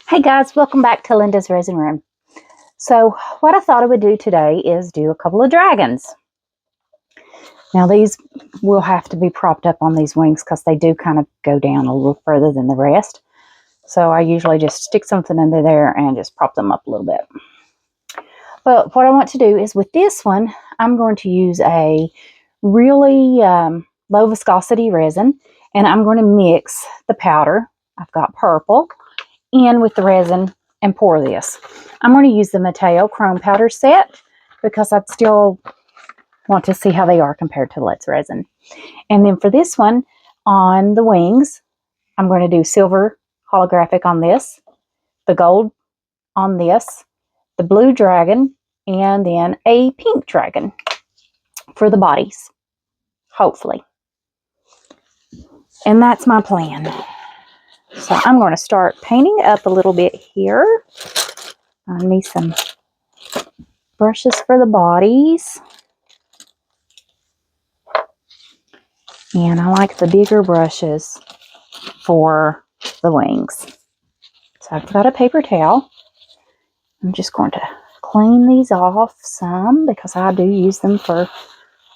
Hey guys, welcome back to Linda's Resin Room. So what I thought I would do today is do a couple of dragons. Now these will have to be propped up on these wings because they do kind of go down a little further than the rest. So I usually just stick something under there and just prop them up a little bit. But what I want to do is with this one, I'm going to use a really low viscosity resin, and I'm going to mix the powder. I've got purple in with the resin and pour this. I'm going to use the Mateo Chrome Powder set because I still want to see how they are compared to Let's Resin. And then for this one, on the wings, I'm going to do silver holographic on this, the gold on this, the blue dragon, and then a pink dragon for the bodies, hopefully. And that's my plan. So I'm going to start painting up a little bit here. Find me some brushes for the bodies. And I like the bigger brushes for the wings. So I've got a paper towel. I'm just going to clean these off some because I do use them for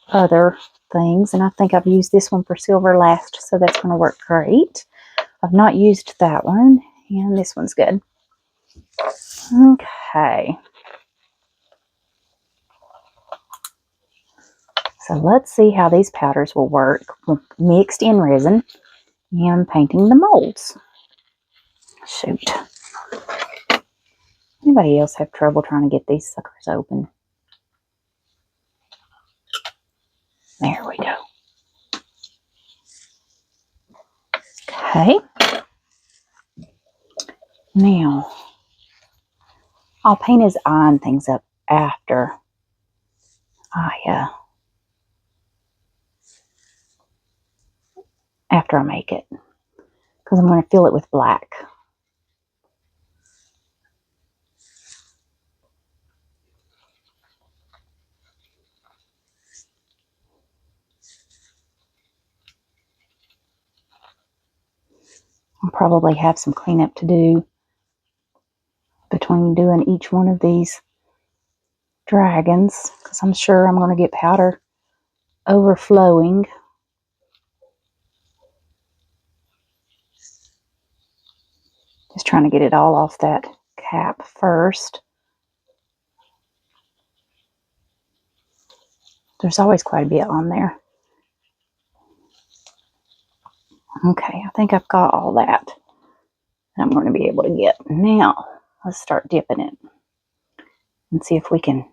other things. And I think I've used this one for silver last, so that's going to work great. I've not used that one, and this one's good. Okay. So let's see how these powders will work mixed in resin and painting the molds. Shoot. Anybody else have trouble trying to get these suckers open? There we go. Okay. Now, I'll paint his eye and things up after I make it, because I'm going to fill it with black. I'll probably have some cleanup to do between doing each one of these dragons, because I'm sure I'm going to get powder overflowing. Just trying to get it all off that cap first. There's always quite a bit on there. Okay, I think I've got all that I'm going to be able to get. Now, let's start dipping it and see if we can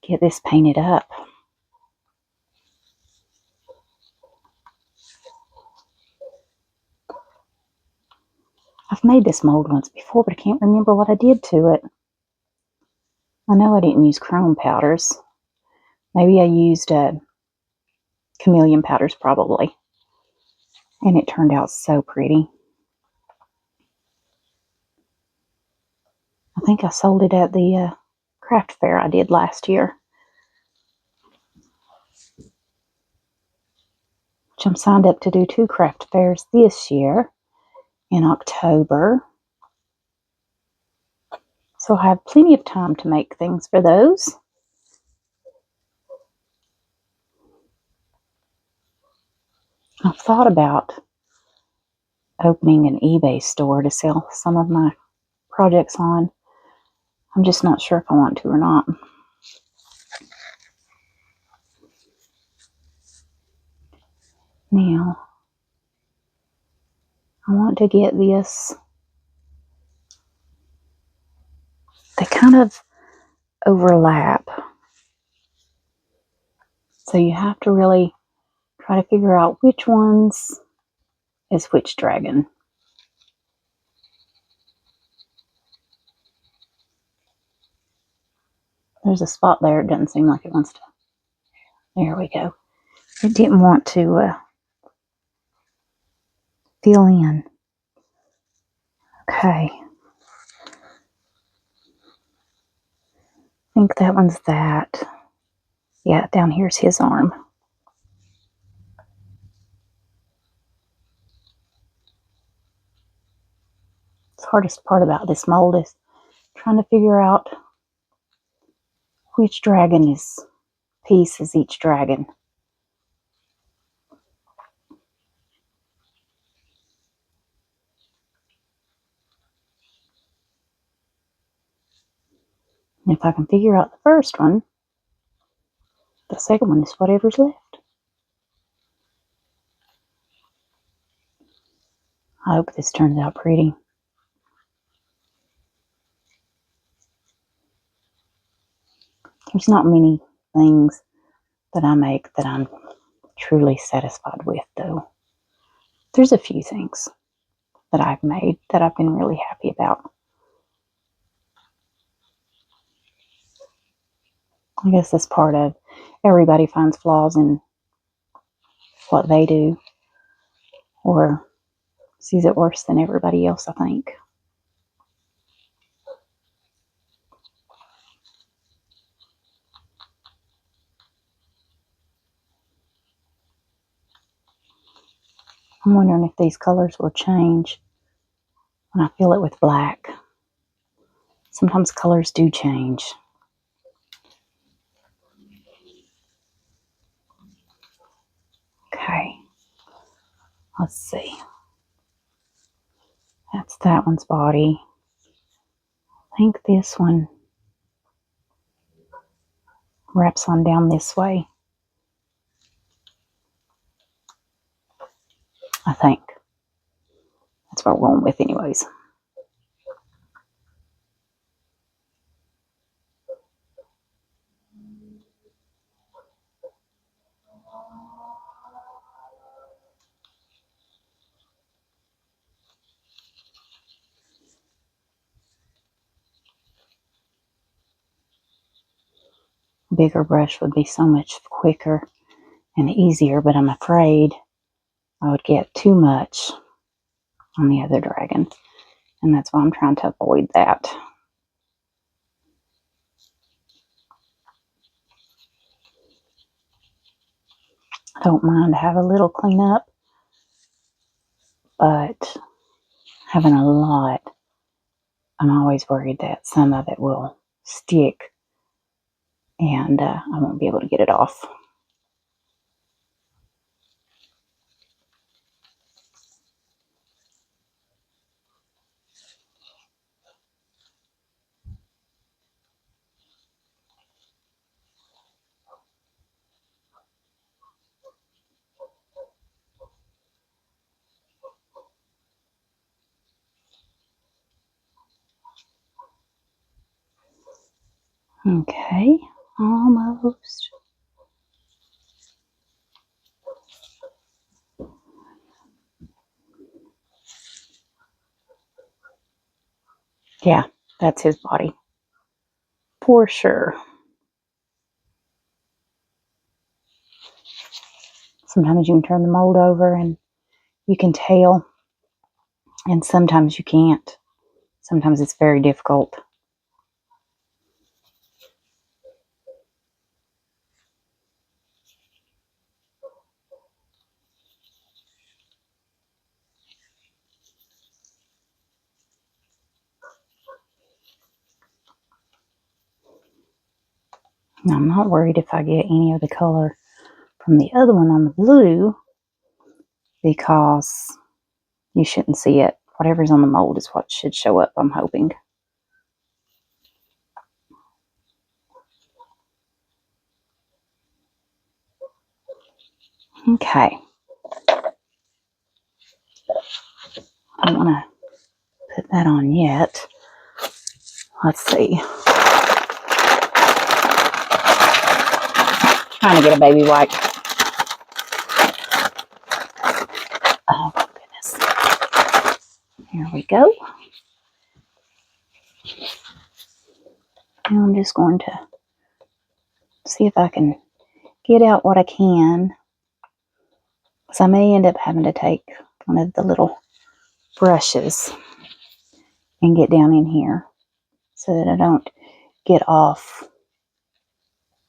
get this painted up. I've made this mold once before, but I can't remember what I did to it. I know I didn't use chrome powders. Maybe I used chameleon powders probably. And it turned out so pretty. I think I sold it at the craft fair I did last year, which I'm signed up to do 2 craft fairs this year in October. So I have plenty of time to make things for those. I've thought about opening an eBay store to sell some of my projects on. I'm just not sure if I want to or not. Now, I want to get this. They kind of overlap. So you have to really try to figure out which ones is which dragon. There's a spot there. It doesn't seem like it wants to. There we go. It didn't want to fill in. Okay. I think that one's that. Yeah, down here's his arm. So hardest part about this mold is trying to figure out which piece is each dragon. And if I can figure out the first one, the second one is whatever's left. I hope this turns out pretty. There's not many things that I make that I'm truly satisfied with, though. There's a few things that I've made that I've been really happy about. I guess that's part of everybody finds flaws in what they do, or sees it worse than everybody else, I think. I'm wondering if these colors will change when I fill it with black. Sometimes colors do change. Okay, let's see. That's that one's body. I think this one wraps on down this way. I think. That's what we're going with anyways. Bigger brush would be so much quicker and easier, but I'm afraid I would get too much on the other dragon, and that's why I'm trying to avoid that. I don't mind to have a little cleanup, but having a lot, I'm always worried that some of it will stick and I won't be able to get it off. Okay, almost. Yeah, that's his body. For sure. Sometimes you can turn the mold over and you can tell, and sometimes you can't. Sometimes it's very difficult. Now, I'm not worried if I get any of the color from the other one on the blue, because you shouldn't see it. Whatever's on the mold is what should show up, I'm hoping. Okay. I don't want to put that on yet. Let's see. Trying to get a baby wipe. Oh, goodness. Here we go. Now I'm just going to see if I can get out what I can. So I may end up having to take one of the little brushes and get down in here so that I don't get off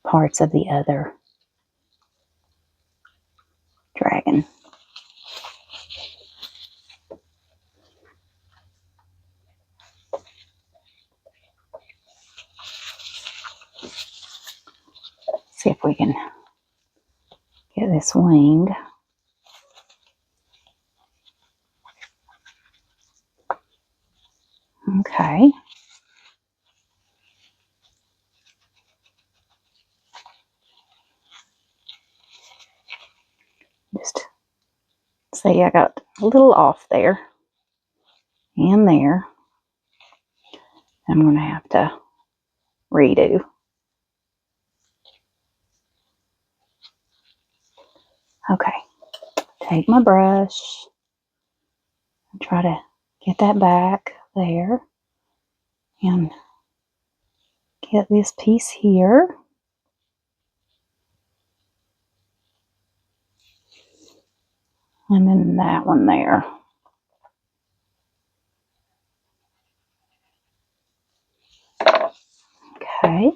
parts of the other dragon. See if we can get this wing. Okay. Just see, I got a little off there and there. I'm going to have to redo. Okay. Take my brush and try to get that back there and get this piece here. And then that one there. Okay.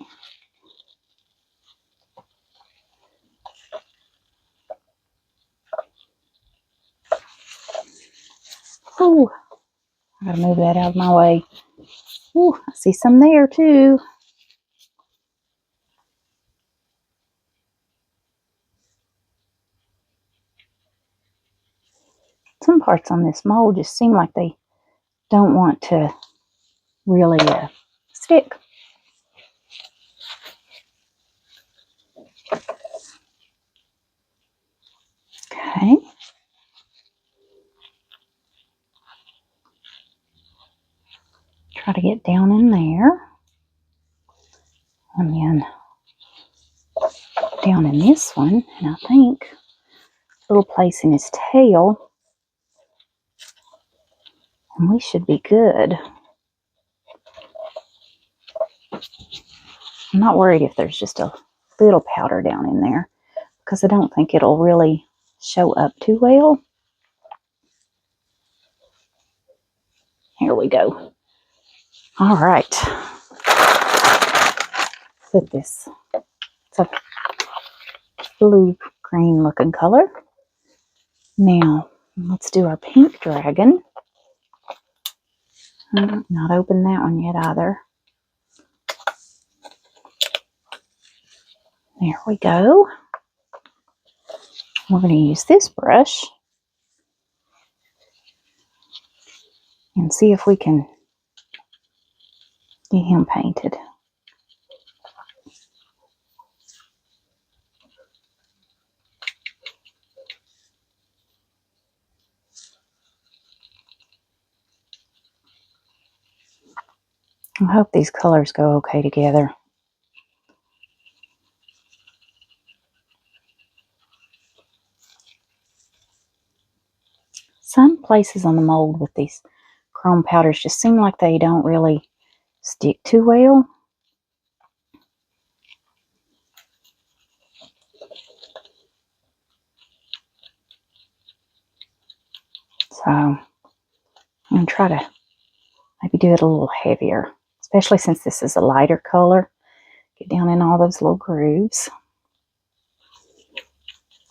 Ooh, I gotta move that out of my way. Ooh, I see some there too. Some parts on this mold just seem like they don't want to really stick. Okay. Try to get down in there. And then down in this one, and I think a little place in his tail. And we should be good. I'm not worried if there's just a little powder down in there, because I don't think it'll really show up too well. Here we go. All right. Put this. It's a blue green looking color. Now, let's do our pink dragon. Not open that one yet either. There we go. We're going to use this brush and see if we can get him painted. I hope these colors go okay together. Some places on the mold with these chrome powders just seem like they don't really stick too well. So I'm going to try to maybe do it a little heavier, especially since this is a lighter color. Get down in all those little grooves.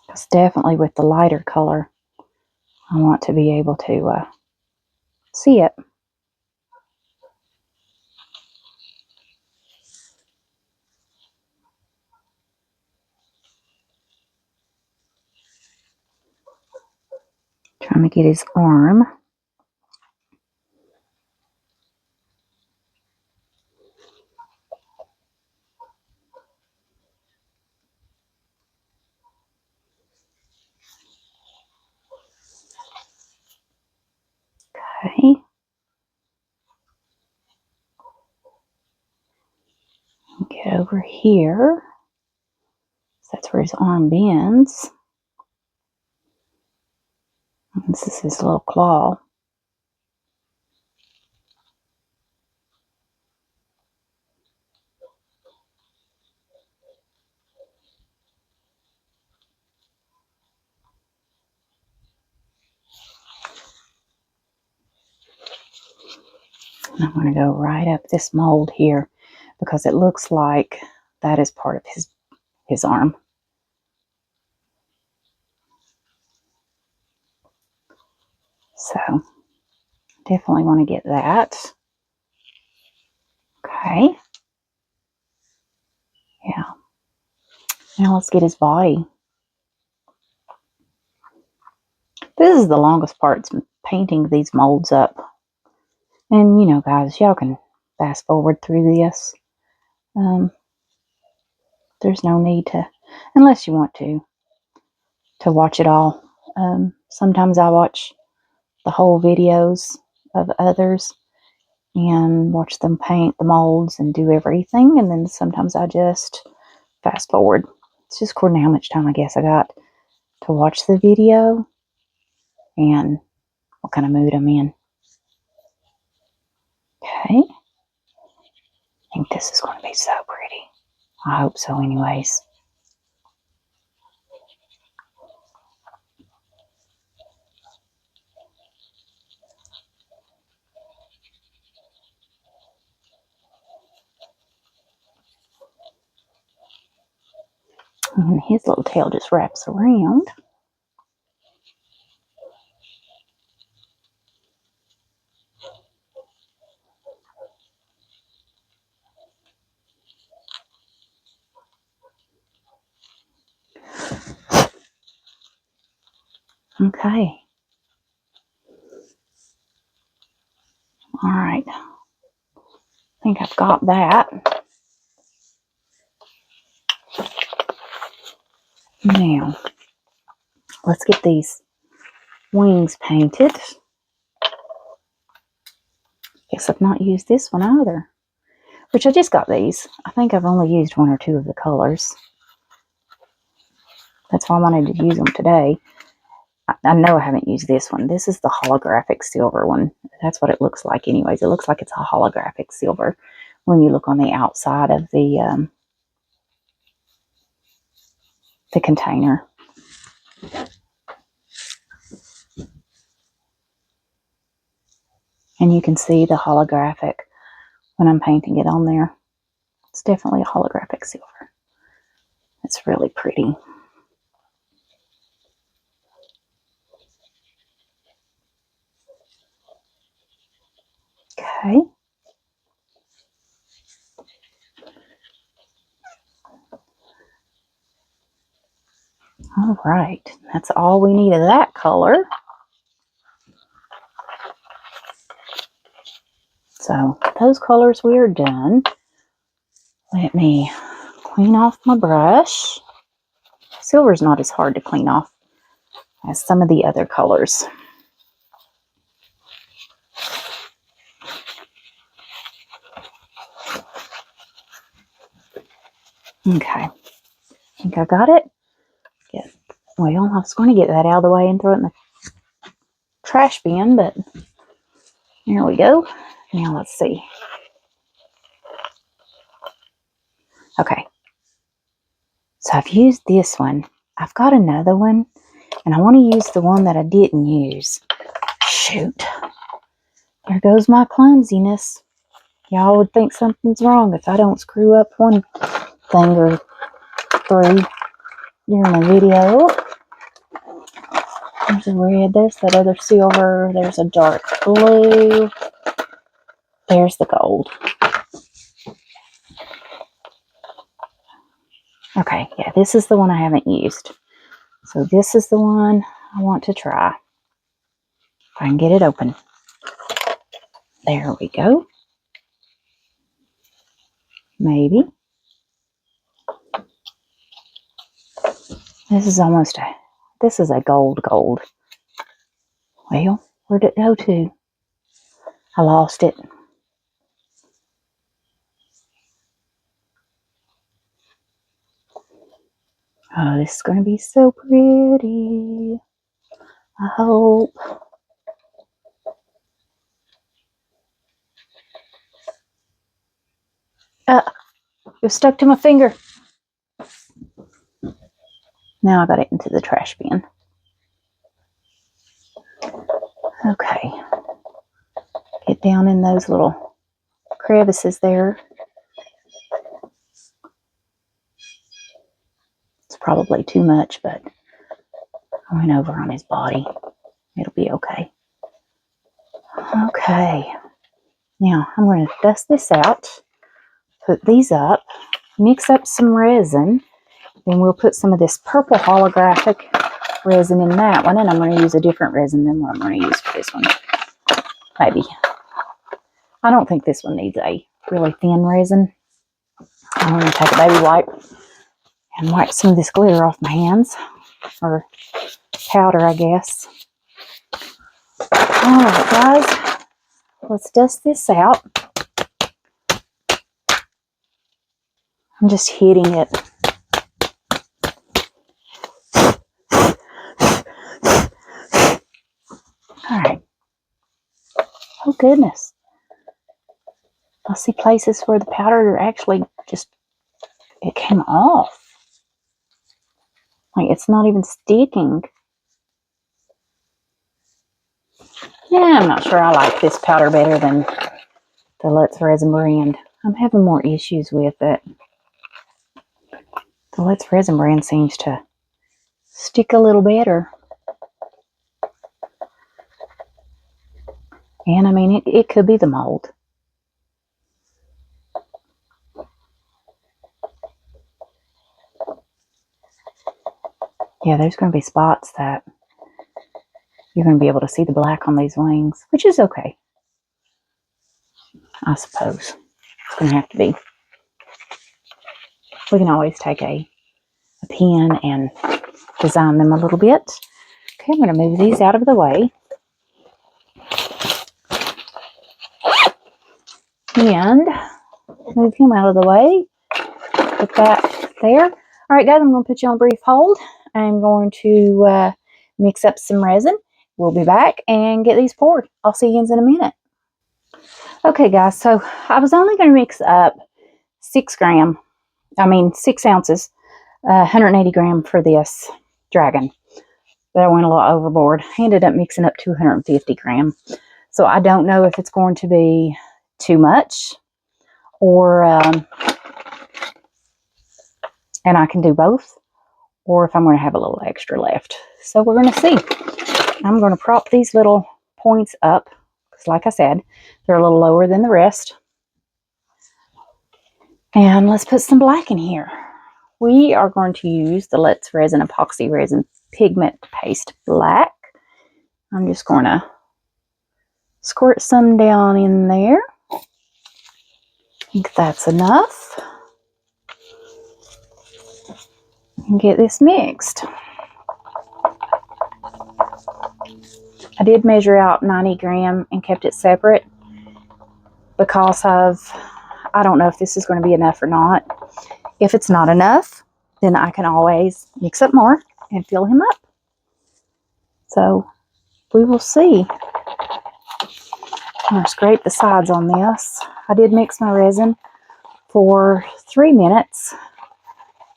Because definitely with the lighter color, I want to be able to see it. Trying to get his arm. Okay. Get over here. So that's where his arm bends. And this is his little claw. And I'm going to go right up this mold here because it looks like that is part of his arm. So definitely want to get that. Okay. Yeah. Now let's get his body. This is the longest part, painting these molds up. And you know, guys, y'all can fast forward through this. There's no need to, unless you want to watch it all. Sometimes I watch the whole videos of others and watch them paint the molds and do everything. And then sometimes I just fast forward. It's just according to how much time I guess I got to watch the video and what kind of mood I'm in. Okay. I think this is going to be so pretty. I hope so anyways. And his little tail just wraps around. Okay. All right. I think I've got that. Now, let's get these wings painted. Guess I've not used this one either. Which I just got these. I think I've only used one or two of the colors. That's why I wanted to use them today. I know I haven't used this one. This is the holographic silver one. That's what it looks like anyways. It looks like it's a holographic silver when you look on the outside of the container. And you can see the holographic when I'm painting it on there. It's definitely a holographic silver. It's really pretty. Okay. All right. That's all we need of that color. So those colors we are done. Let me clean off my brush. Silver's not as hard to clean off as some of the other colors. Okay. I think I got it. Well, I was going to get that out of the way and throw it in the trash bin, but there we go. Now let's see. Okay. So I've used this one. I've got another one, and I want to use the one that I didn't use. Shoot. There goes my clumsiness. Y'all would think something's wrong if I don't screw up one thing or three during the video. There's a red, there's that other silver, there's a dark blue, there's the gold. Okay, yeah, this is the one I haven't used. So this is the one I want to try. If I can get it open. There we go. Maybe. This is almost a, this is a gold. Well, where'd it go to? I lost it. Oh, this is going to be so pretty. I hope. It was stuck to my finger. Now I got it into the trash bin. Okay. Get down in those little crevices there. It's probably too much, but I went over on his body. It'll be okay. Okay. Now I'm going to dust this out, put these up, mix up some resin, Then we'll put some of this purple holographic resin in that one, and I'm going to use a different resin than what I'm going to use for this one. Maybe. I don't think this one needs a really thin resin. I'm going to take a baby wipe and wipe some of this glitter off my hands, or powder, I guess. Alright guys, let's dust this out. I'm just hitting it. Alright. Oh goodness. I see places where the powder actually just, it came off. Like it's not even sticking. Yeah, I'm not sure I like this powder better than the Let's Resin brand. I'm having more issues with it. The Let's Resin brand seems to stick a little better. And I mean, it could be the mold. Yeah, there's going to be spots that you're going to be able to see the black on these wings, which is okay, I suppose. It's going to have to be. We can always take a pen and design them a little bit. Okay, I'm going to move these out of the way. And move him out of the way. Put that there. All right, guys, I'm going to put you on brief hold. I'm going to mix up some resin. We'll be back and get these poured. I'll see you in a minute. Okay, guys, so I was only going to mix up 6 ounces, 180 gram for this dragon. But I went a little overboard. I ended up mixing up 250 gram. So I don't know if it's going to be too much or, and I can do both, or if I'm going to have a little extra left. So we're going to see. I'm going to prop these little points up, because like I said, they're a little lower than the rest. And let's put some black in here. We are going to use the Let's Resin Epoxy Resin Pigment Paste Black. I'm just going to squirt some down in there. I think that's enough. And get this mixed. I did measure out 90 gram and kept it separate because I don't know if this is going to be enough or not. If it's not enough, then I can always mix up more and fill him up. So we will see. I'm going to scrape the sides on this. I did mix my resin for 3 minutes.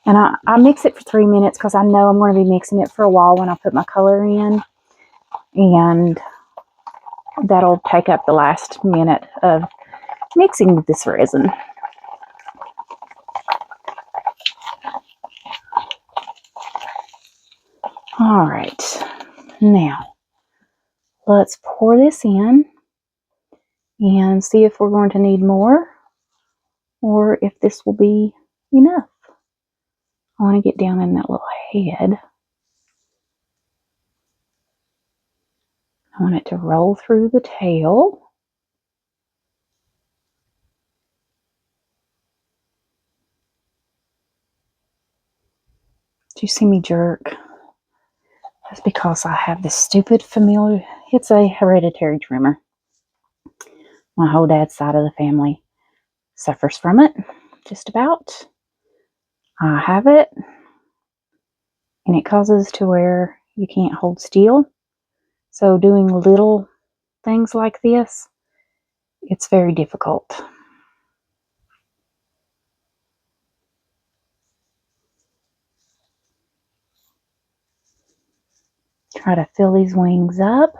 And I mix it for 3 minutes because I know I'm going to be mixing it for a while when I put my color in. And that'll take up the last minute of mixing this resin. All right, now let's pour this in and see if we're going to need more or if this will be enough. I want to get down in that little head. I want it to roll through the tail. Do you see me jerk? That's because I have this stupid familiar, it's a hereditary tremor. My whole dad's side of the family suffers from it, just about. I have it, and it causes to where you can't hold still. So doing little things like this, it's very difficult. Try to fill these wings up.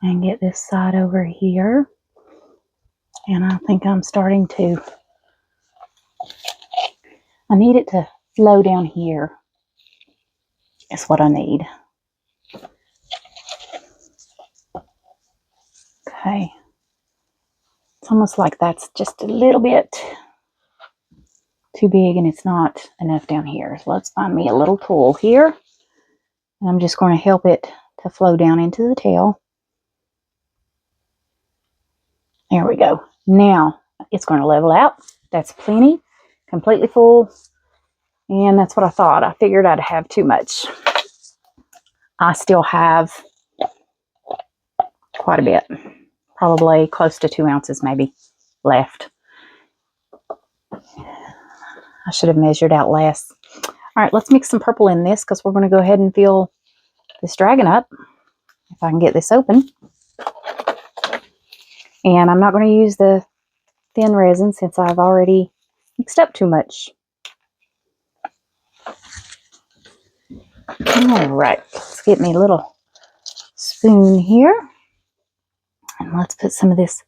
And get this side over here. And I think I'm starting to, I need it to flow down here. That's what I need. Okay. almost like that's just a little bit too big and it's not enough down here. So let's find me a little tool here. And I'm just going to help it to flow down into the tail. There we go. Now it's going to level out. That's plenty, completely full. And that's what I thought. I figured I'd have too much. I still have quite a bit, probably close to 2 ounces maybe left. I should have measured out less. All right, let's mix some purple in this because we're going to go ahead and fill this dragon up. If I can get this open. And I'm not going to use the thin resin since I've already mixed up too much. All right, let's get me a little spoon here. And let's put some of this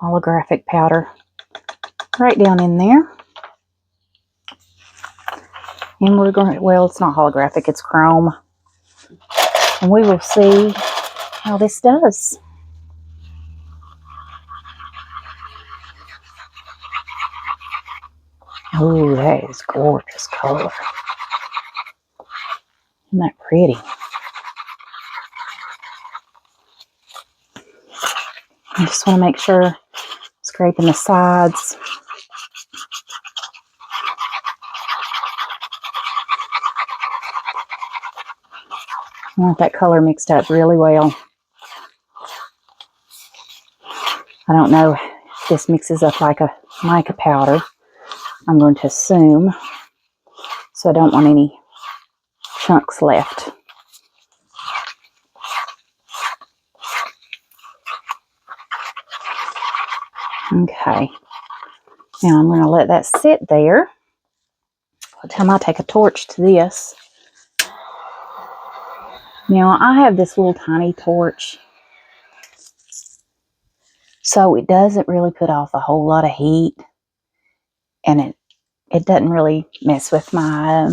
holographic powder right down in there. And we're going to, well, it's not holographic, it's chrome. And we will see how this does. Oh, that is gorgeous color. Isn't that pretty? I just want to make sure, scraping the sides. I want that color mixed up really well. I don't know if this mixes up like a mica powder. I'm going to assume. So I don't want any chunks left. Okay. Now I'm going to let that sit there. By the time I take a torch to this. Now I have this little tiny torch. So it doesn't really put off a whole lot of heat. And it doesn't really mess with my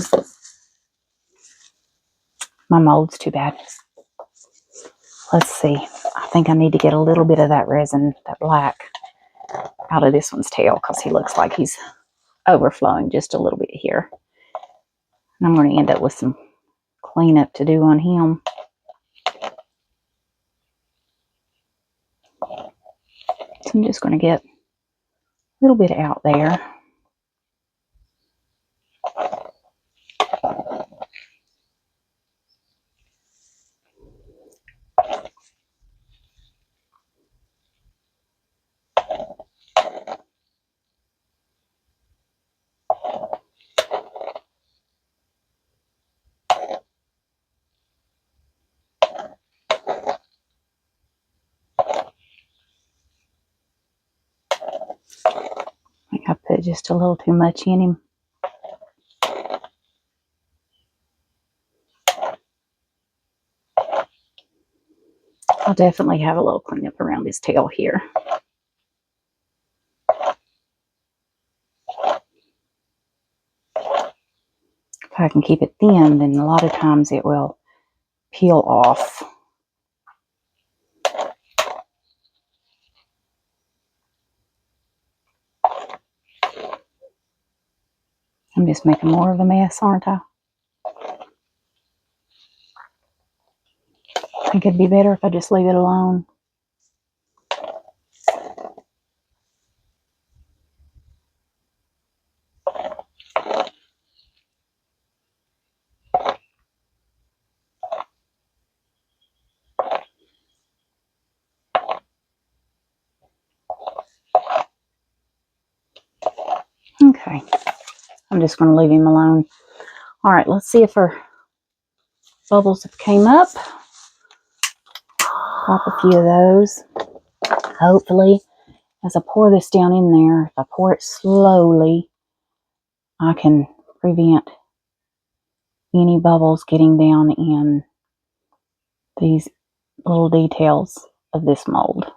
molds too bad. Let's see. I think I need to get a little bit of that resin, that black, out of this one's tail because he looks like he's overflowing just a little bit here. And I'm going to end up with some cleanup to do on him. So I'm just going to get a little bit out there. I think I put just a little too much in him. I'll definitely have a little cleanup around his tail here. If I can keep it thin, then a lot of times it will peel off. I'm just making more of a mess, aren't I? I think it'd be better if I just leave it alone. Okay, I'm just going to leave him alone. All right, let's see if our bubbles have came up. Pop a few of those. Hopefully, as I pour this down in there, if I pour it slowly, I can prevent any bubbles getting down in these little details of this mold.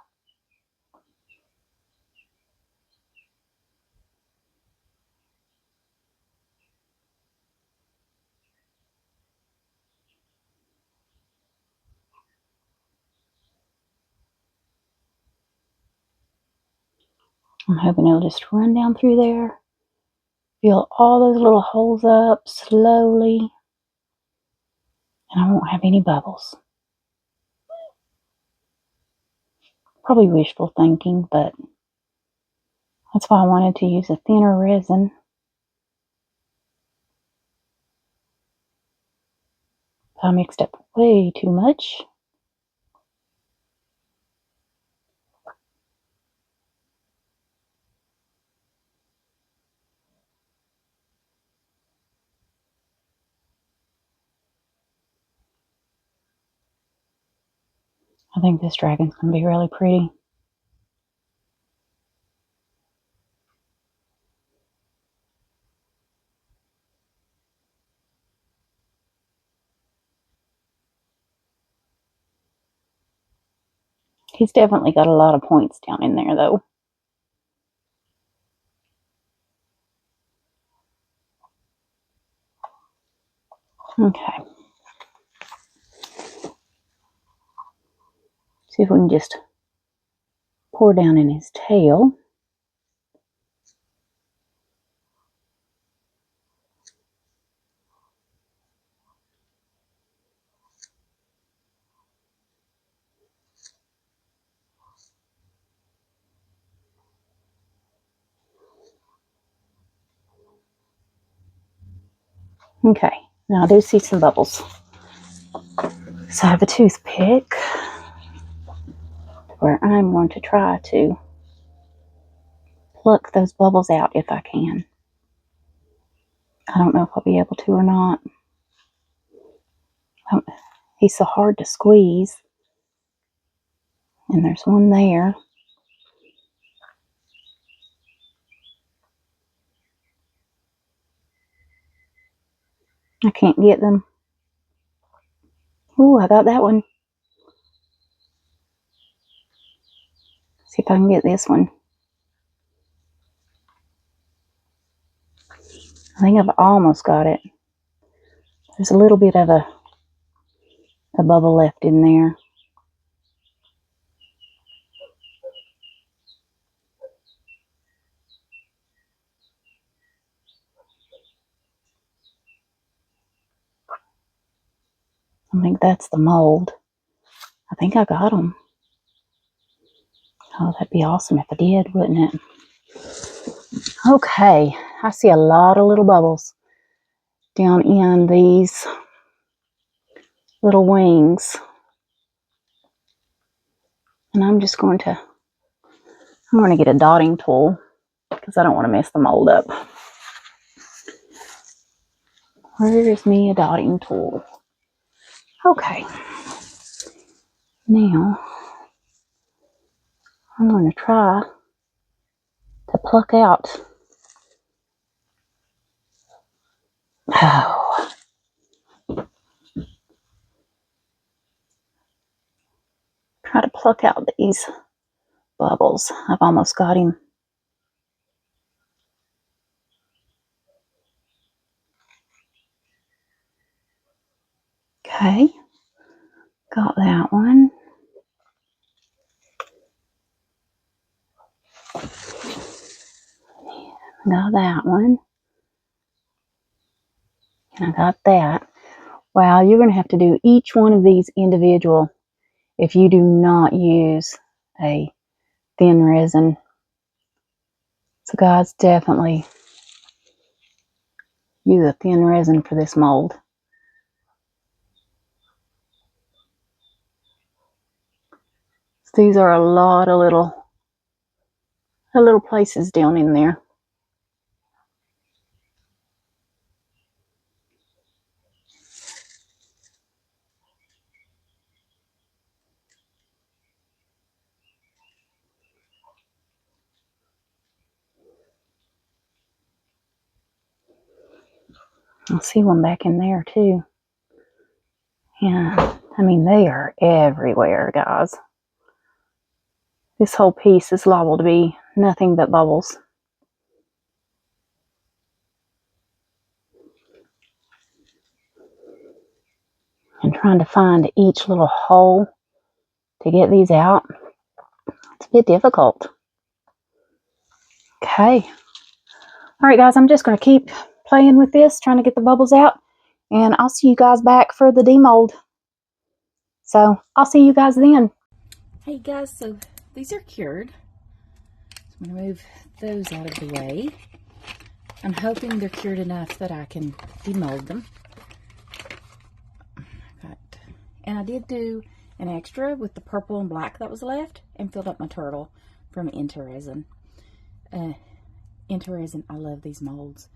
I'm hoping it'll just run down through there. Fill all those little holes up slowly. And I won't have any bubbles. Probably wishful thinking, but that's why I wanted to use a thinner resin. I mixed up way too much. I think this dragon's going to be really pretty. He's definitely got a lot of points down in there, though. Okay. See if we can just pour down in his tail. Okay, now I do see some bubbles. So I have a toothpick where I'm going to try to pluck those bubbles out if I can. I don't know if I'll be able to or not. He's so hard to squeeze. And there's one there. I can't get them. Ooh, I got that one. See if I can get this one. I think I've almost got it. There's a little bit of a bubble left in there. I think that's the mold. I think I got them. Oh, that'd be awesome if I did, wouldn't it? Okay, I see a lot of little bubbles down in these little wings. And I'm going to get a dotting tool because I don't want to mess the mold up. Where is me a dotting tool? Okay. Now, I'm going to try to pluck out. Oh. Try to pluck out these bubbles. I've almost got him. Okay. Got that one. Got that one. And I got that. Wow, you're going to have to do each one of these individual if you do not use a thin resin. So guys, definitely use a thin resin for this mold. So these are a lot of little places down in there. I see one back in there too. Yeah, I mean, they are everywhere, guys. This whole piece is liable to be nothing but bubbles. And trying to find each little hole to get these out, it's a bit difficult. Okay. All right, guys, I'm just going to keep playing with this, trying to get the bubbles out, and I'll see you guys back for the demold. So I'll see you guys then. Hey guys, so these are cured. So I'm going to move those out of the way. I'm hoping they're cured enough that I can demold them. And I did do an extra with the purple and black that was left and filled up my turtle from Lindasresin. Lindasresin, I love these molds.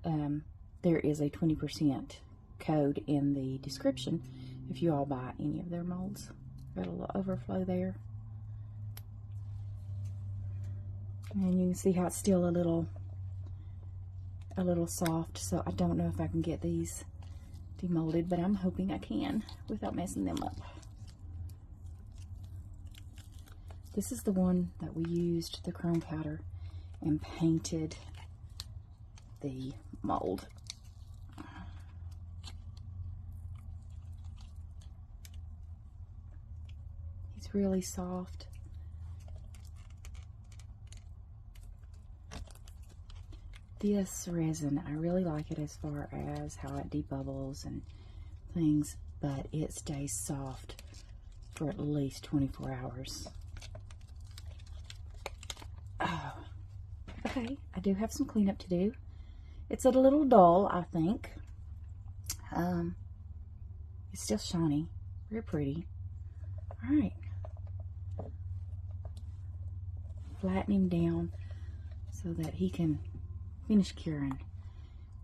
There is a 20% code in the description if you all buy any of their molds. Got a little overflow there. And you can see how it's still a little soft, so I don't know if I can get these demolded, but I'm hoping I can without messing them up. This is the one that we used the chrome powder and painted the mold. He's really soft. This resin, I really like it as far as how it debubbles and things, but it stays soft for at least 24 hours. Oh, okay, I do have some cleanup to do. It's a little dull, I think. It's still shiny, very pretty. All right, flatten him down so that he can finish curing.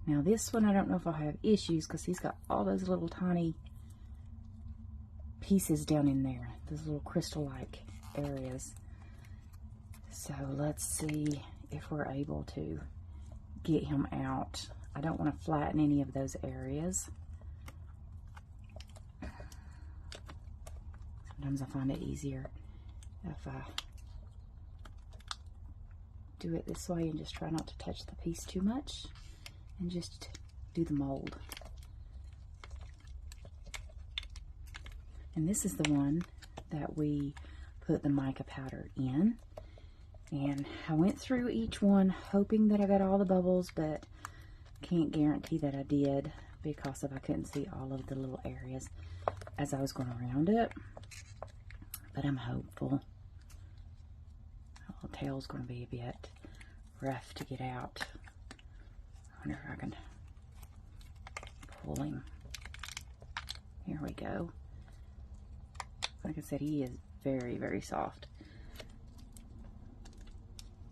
Now this one, I don't know if I'll have issues because he's got all those little tiny pieces down in there, those little crystal-like areas. So let's see if we're able to get him out. I don't want to flatten any of those areas. Sometimes I find it easier if I do it this way and just try not to touch the piece too much and just do the mold. And this is the one that we put the mica powder in, and I went through each one hoping that I got all the bubbles, but can't guarantee that I did because I couldn't see all of the little areas as I was going around it, but I'm hopeful. The tail's going to be a bit rough to get out. I wonder if I can pull him. Here we go. Like I said, he is very, very soft.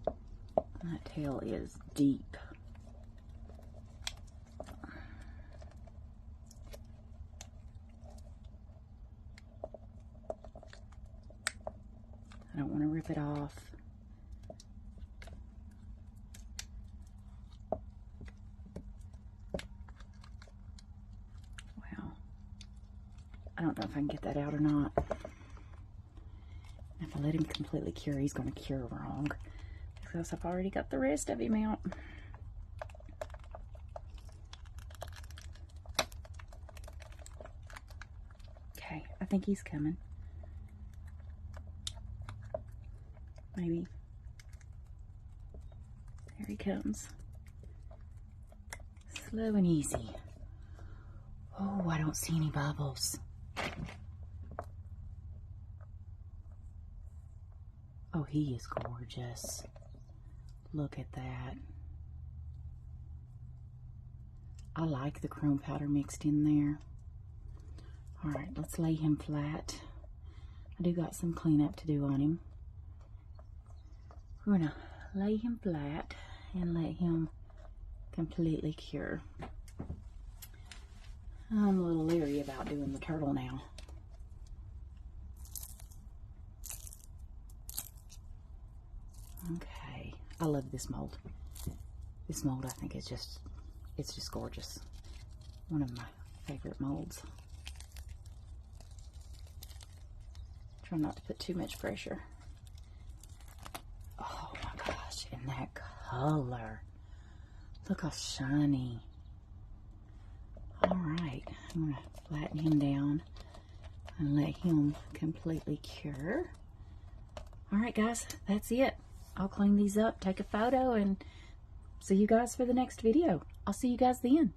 That tail is deep. I don't want to rip it off. Wow. I don't know if I can get that out or not. If I let him completely cure, he's going to cure wrong because I've already got the rest of him out. Okay, I think he's coming. Maybe. There he comes. Slow and easy. Oh, I don't see any bubbles. Oh, he is gorgeous. Look at that. I like the chrome powder mixed in there. All right, let's lay him flat. I do got some cleanup to do on him. We're gonna lay him flat and let him completely cure. I'm a little leery about doing the turtle now. Okay, I love this mold. This mold, I think, is just, it's just gorgeous. One of my favorite molds. Try not to put too much pressure. Oh my gosh, and that color. Look how shiny. All right, I'm gonna flatten him down and let him completely cure. All right, guys, that's it. I'll clean these up, take a photo, and see you guys for the next video. I'll see you guys then.